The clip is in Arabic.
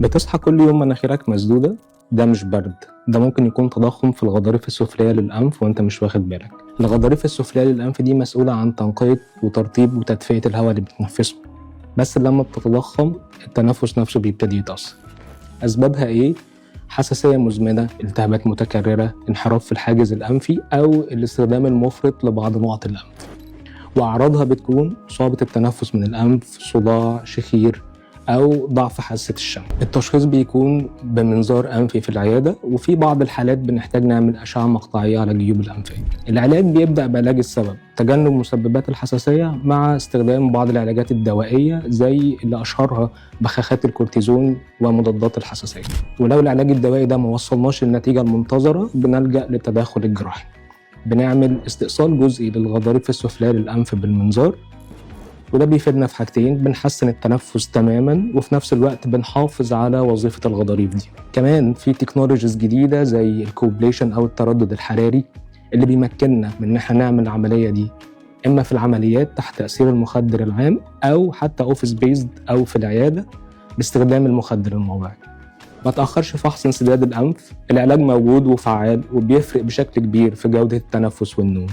بتصحى كل يوم مناخيرك مسدودة، ده مش برد، ده ممكن يكون تضخم في الغضاريف السفلية للأنف وانت مش واخد بالك. الغضاريف السفلية للأنف دي مسؤولة عن تنقية وترطيب وتدفئة الهواء اللي بتنفسه، بس لما بتتضخم التنفس نفسه بيبتدي يتأثر. أسبابها إيه؟ حساسية مزمنة، التهابات متكررة، انحراف في الحاجز الأنفي، أو الاستخدام المفرط لبعض نقط الأنف. وأعراضها بتكون صعوبة التنفس من الأنف، صداع، شخير، أو ضعف حاسة الشم. التشخيص بيكون بمنظار أنفي في العيادة، وفي بعض الحالات بنحتاج نعمل أشعة مقطعية على الجيوب الأنفية. العلاج بيبدأ بعلاج السبب، تجنب مسببات الحساسية مع استخدام بعض العلاجات الدوائية زي اللي أشهرها بخاخات الكورتيزون ومضادات الحساسية. ولو العلاج الدوائي ده ما وصلناش للنتيجة المنتظرة بنلجأ للتدخل الجراحي. بنعمل استئصال جزئي للغضاريف السفلية للأنف بالمنظار، وده بيفيدنا في حاجتين: بنحسن التنفس تماما، وفي نفس الوقت بنحافظ على وظيفة الغضاريف دي. كمان في تكنولوجيز جديدة زي الكوبليشن أو التردد الحراري اللي بيمكننا من إن احنا نعمل العملية دي إما في العمليات تحت تأثير المخدر العام، أو حتى أوفيس بيزد أو في العيادة باستخدام المخدر الموضعي. ما تأخرش في فحص انسداد الأنف، العلاج موجود وفعال وبيفرق بشكل كبير في جودة التنفس والنوم.